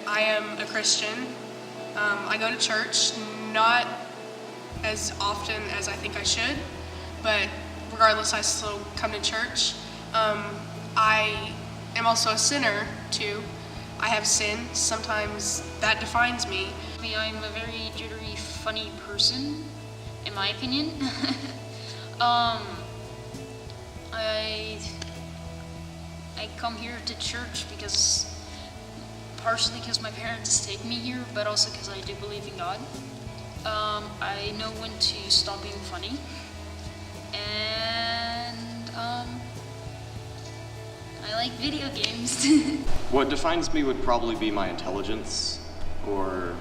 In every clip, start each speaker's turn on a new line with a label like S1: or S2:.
S1: I am a Christian. I go to church, not as often as I think I should, but regardless, I still come to church. I am also a sinner too. I have sinned. Sometimes that defines me.
S2: I mean, I'm a very jittery, funny person, in my opinion. I come here to church partially because my parents take me here, but also because I do believe in God. I know when to stop being funny, and I like video games.
S3: What defines me would probably be my intelligence, or,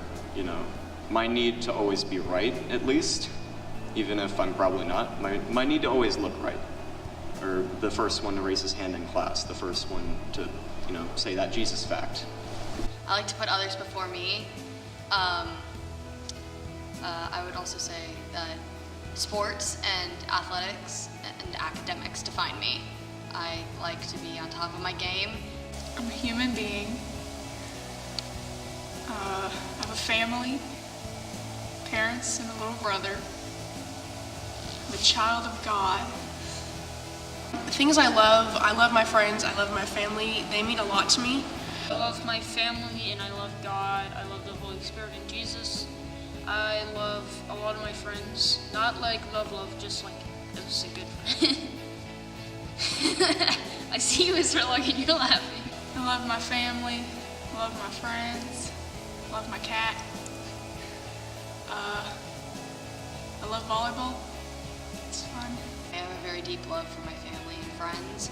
S3: my need to always be right, at least, even if I'm probably not. My need to always look right, or the first one to raise his hand in class, the first one to, say that Jesus fact.
S4: I like to put others before me. I would also say that sports and athletics and academics define me. I like to be on top of my game.
S5: I'm a human being. I have a family, parents, and a little brother. I'm a child of God.
S1: The things I love my friends, I love my family. They mean a lot to me.
S2: I love my family, and I love God. I love the Holy Spirit and Jesus. I love a lot of my friends. Not like love, just like as a good friend. I see you, Mr. Logan, you're laughing.
S5: I love my family, I love my friends, I love my cat. I love volleyball. It's fun.
S4: I have a very deep love for my family and friends.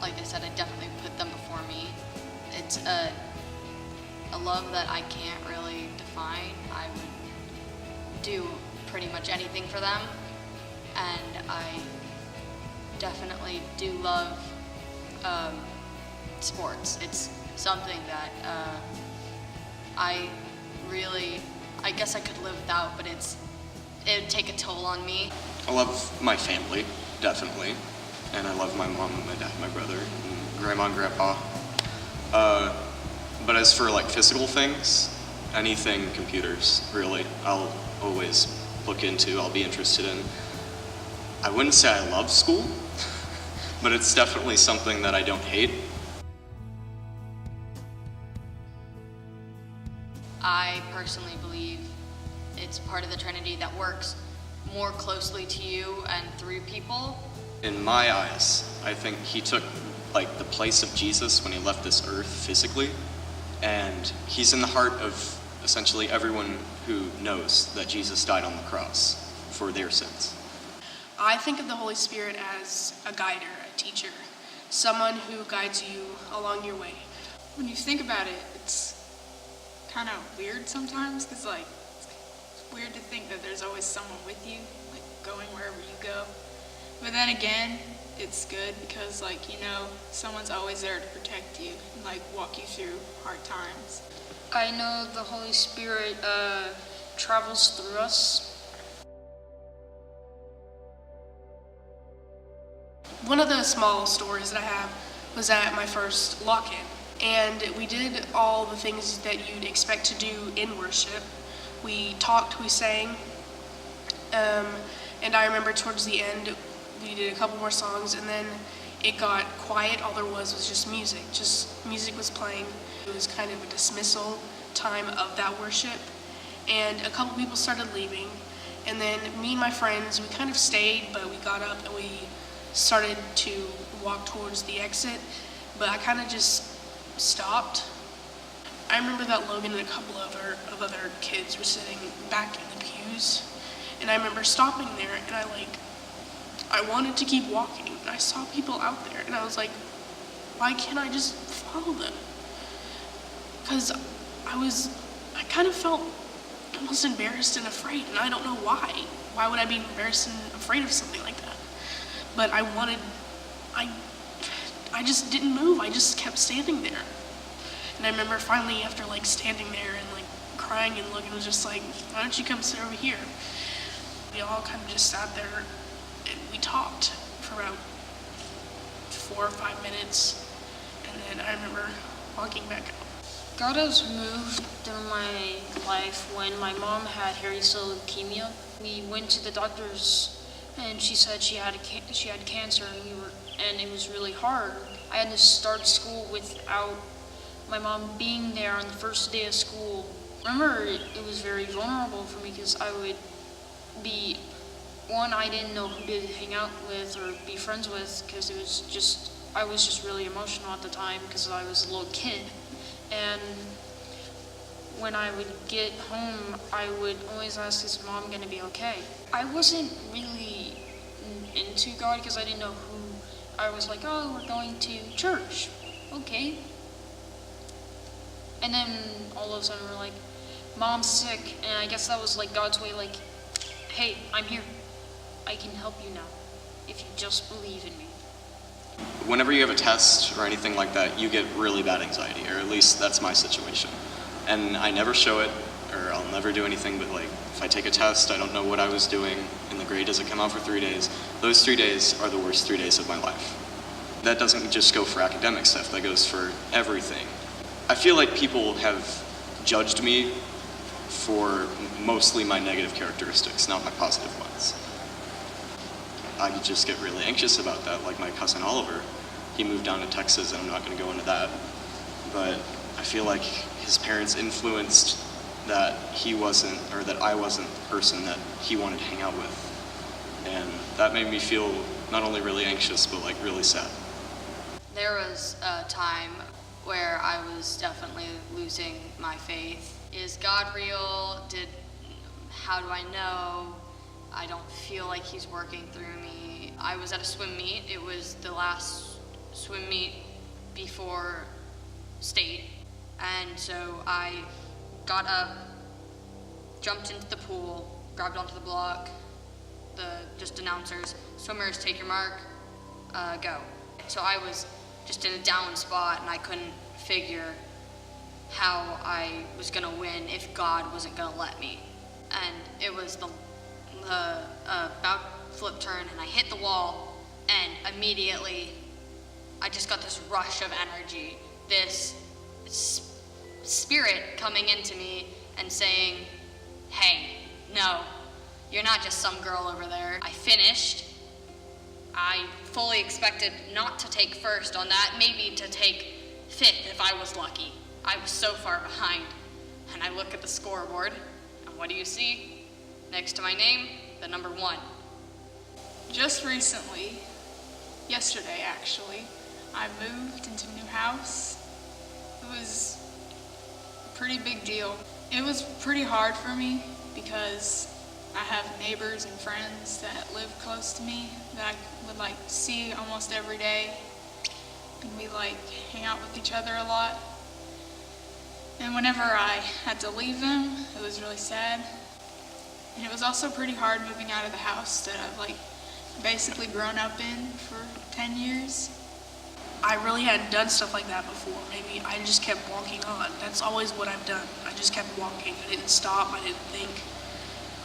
S4: Like I said, I definitely put them before me. It's a love that I can't really define. I would do pretty much anything for them, and I definitely do love sports. It's something that I guess I could live without, but it would take a toll on me.
S3: I love my family, definitely. And I love my mom and my dad, my brother, and grandma and grandpa. But as for physical things, anything computers, really, I'll always look into, I'll be interested in. I wouldn't say I love school, but it's definitely something that I don't hate.
S4: I personally believe it's part of the Trinity that works more closely to you and through people.
S3: In my eyes, I think he took the place of Jesus when he left this earth physically, and he's in the heart of essentially everyone who knows that Jesus died on the cross for their sins.
S1: I think of the Holy Spirit as a guider, a teacher, someone who guides you along your way.
S5: When you think about it, it's kind of weird sometimes, because it's weird to think that there's always someone with you, going wherever you go. But then again, it's good because someone's always there to protect you and walk you through hard times.
S2: I know the Holy Spirit travels through us.
S1: One of the small stories that I have was at my first lock-in, and we did all the things that you'd expect to do in worship. We talked, we sang, and I remember towards the end we did a couple more songs, and then it got quiet. All there was just music. Just music was playing. It was kind of a dismissal time of that worship, and a couple people started leaving, and then me and my friends, we kind of stayed, but we got up and we started to walk towards the exit, but I kind of just stopped. I remember that Logan and a couple of other kids were sitting back in the pews, and I remember stopping there, and I wanted to keep walking. I saw people out there, and I was like, why can't I just follow them? Because I kind of felt almost embarrassed and afraid, and I don't know why. Why would I be embarrassed and afraid of something like that? But I just didn't move. I just kept standing there. And I remember finally after standing there and crying, and Logan was just like, why don't you come sit over here? We all kind of just sat there and we talked for about 4 or 5 minutes, and then I remember walking back out.
S2: God has moved through my life when my mom had hairy cell leukemia. We went to the doctors and she said she had cancer and it was really hard. I had to start school without my mom being there on the first day of school. I remember it was very vulnerable for me because I would be, I didn't know who to hang out with or be friends with because I was just really emotional at the time because I was a little kid. And when I would get home, I would always ask, is Mom gonna be okay? I wasn't really into God because I didn't know who. I was like, oh, we're going to church. Okay. And then all of a sudden we're like, Mom's sick. And I guess that was like God's way, like, hey, I'm here. I can help you now if you just believe in me.
S3: Whenever you have a test or anything like that, you get really bad anxiety, or at least that's my situation. And I never show it, or I'll never do anything, but like, if I take a test, I don't know what I was doing, and the grade doesn't come out for 3 days. Those 3 days are the worst 3 days of my life. That doesn't just go for academic stuff, that goes for everything. I feel like people have judged me for mostly my negative characteristics, not my positive ones. I just get really anxious about that, like my cousin Oliver. He moved down to Texas, and I'm not going to go into that. But I feel like his parents influenced that I wasn't the person that he wanted to hang out with. And that made me feel not only really anxious, but like really sad.
S4: There was a time where I was definitely losing my faith. Is God real? How do I know? I don't feel like he's working through me. I was at a swim meet. It was the last swim meet before state. And so I got up, jumped into the pool, grabbed onto the block, the just announcers, swimmers, take your mark, go. So I was just in a down spot and I couldn't figure how I was gonna win if God wasn't gonna let me. And it was the about flip turn, and I hit the wall, and immediately I just got this rush of energy, this spirit coming into me and saying, hey, no, you're not just some girl over there. I finished. I fully expected not to take first on that, maybe to take fifth if I was lucky. I was so far behind. And I look at the scoreboard, and what do you see? Next to my name, the number 1.
S5: Just recently, yesterday actually, I moved into a new house. It was a pretty big deal. It was pretty hard for me because I have neighbors and friends that live close to me that I would like see almost every day, and we like hang out with each other a lot. And whenever I had to leave them, it was really sad. And it was also pretty hard moving out of the house that I've like basically grown up in for 10 years.
S1: I really hadn't done stuff like that before. Maybe I just kept walking on. That's always what I've done. I just kept walking. I didn't stop. I didn't think.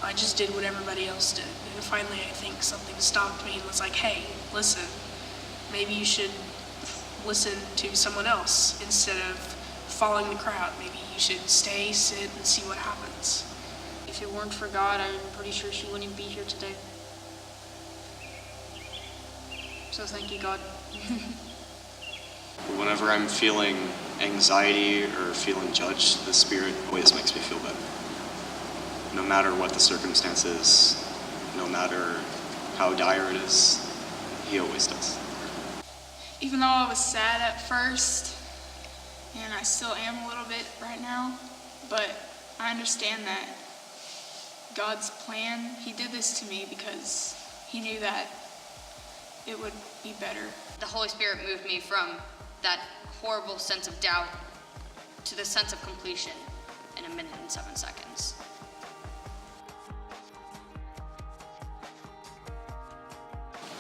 S1: I just did what everybody else did. And finally, I think something stopped me and was like, hey, listen, maybe you should listen to someone else instead of following the crowd. Maybe you should stay, sit, and see what happens.
S2: If it weren't for God, I'm pretty sure she wouldn't be here today. So thank you, God.
S3: Whenever I'm feeling anxiety or feeling judged, the Spirit always makes me feel better. No matter what the circumstances, no matter how dire it is, he always does.
S5: Even though I was sad at first, and I still am a little bit right now, but I understand that God's plan, he did this to me because he knew that it would be better.
S4: The Holy Spirit moved me from that horrible sense of doubt to the sense of completion in 1 minute and 7 seconds.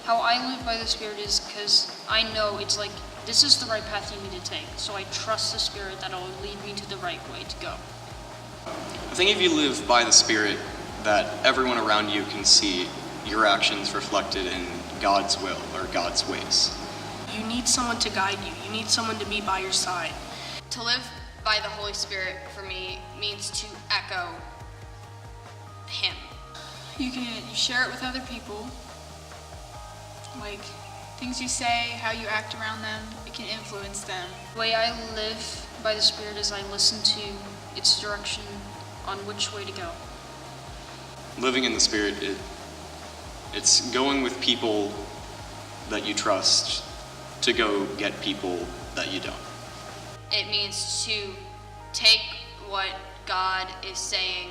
S2: How I live by the Spirit is because I know it's like, this is the right path you need to take. So I trust the Spirit that it will lead me to the right way to go.
S3: I think if you live by the Spirit, that everyone around you can see your actions reflected in God's will or God's ways.
S1: You need someone to guide you. You need someone to be by your side.
S4: To live by the Holy Spirit for me means to echo Him.
S5: You share it with other people. Like things you say, how you act around them, it can influence them.
S2: The way I live by the Spirit is I listen to its direction on which way to go.
S3: Living in the Spirit, it's going with people that you trust to go get people that you don't.
S4: It means to take what God is saying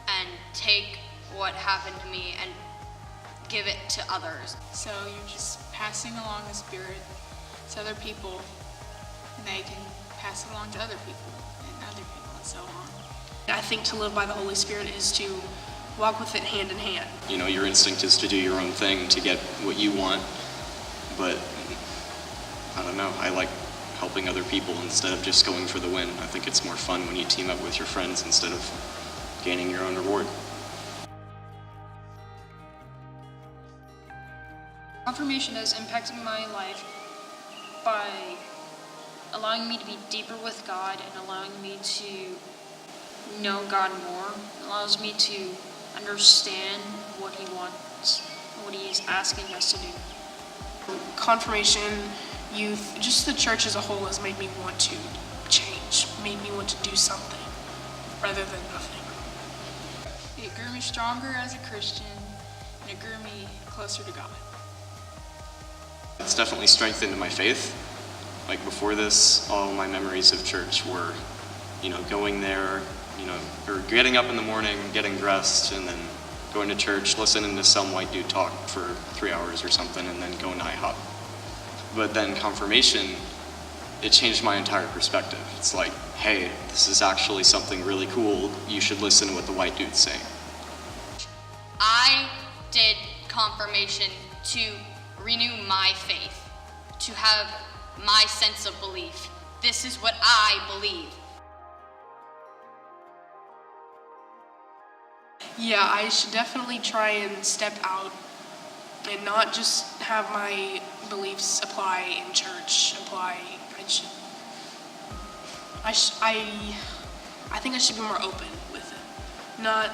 S4: and take what happened to me and give it to others.
S5: So you're just passing along the Spirit to other people, and they can pass it along to other people and so on.
S1: I think to live by the Holy Spirit is to walk with it hand in hand.
S3: You know, your instinct is to do your own thing to get what you want, but I don't know, I like helping other people instead of just going for the win. I think it's more fun when you team up with your friends instead of gaining your own reward.
S2: Confirmation has impacted my life by allowing me to be deeper with God and allowing me to know God more. It allows me to understand what He wants, what He is asking us to do.
S1: Confirmation, youth, just the church as a whole has made me want to change, made me want to do something rather than nothing.
S5: It grew me stronger as a Christian, and it grew me closer to God.
S3: It's definitely strengthened my faith. Like before this, all my memories of church were, going there, or getting up in the morning, getting dressed, and then going to church, listening to some white dude talk for 3 hours or something, and then going to IHOP. But then confirmation, it changed my entire perspective. It's like, hey, this is actually something really cool. You should listen to what the white dude's saying.
S4: I did confirmation to renew my faith, to have my sense of belief. This is what I believe.
S1: Yeah, I should definitely try and step out and not just have my beliefs apply in church. I think I should be more open with it. Not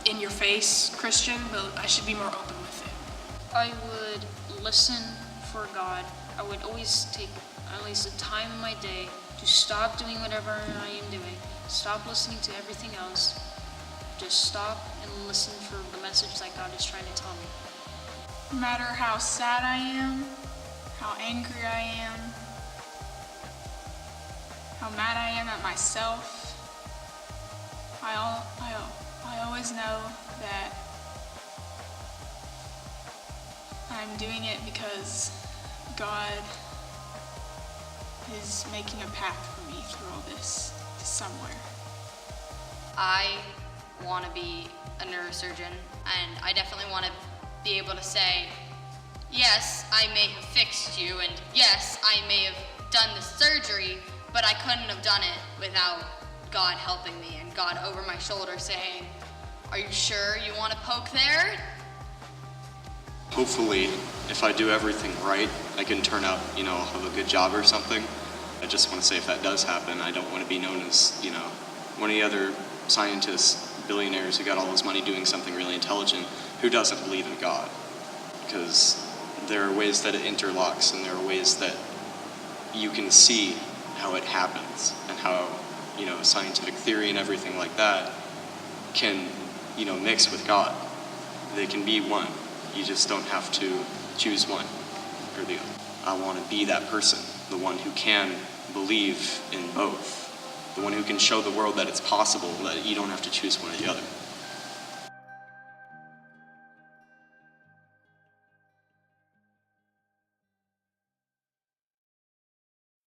S1: in your face Christian, but I should be more open with it.
S2: I would listen for God. I would always take at least a time in my day to stop doing whatever I am doing, stop listening to everything else, just stop and listen for the message that God is trying to tell me.
S5: No matter how sad I am, how angry I am, how mad I am at myself, I always know that I'm doing it because God is making a path for me through all this to somewhere.
S4: I want to be a neurosurgeon, and I definitely want to be able to say, yes, I may have fixed you, and yes, I may have done the surgery, but I couldn't have done it without God helping me and God over my shoulder saying, are you sure you want to poke there?
S3: Hopefully, if I do everything right, I can turn out, I'll have a good job or something. I just want to say if that does happen, I don't want to be known as, one of the other scientists, billionaires who got all his money doing something really intelligent who doesn't believe in God. Because there are ways that it interlocks, and there are ways that you can see how it happens and how, scientific theory and everything like that can, mix with God. They can be one. You just don't have to choose one or the other. I want to be that person, the one who can believe in both, the one who can show the world that it's possible, that you don't have to choose one or the other.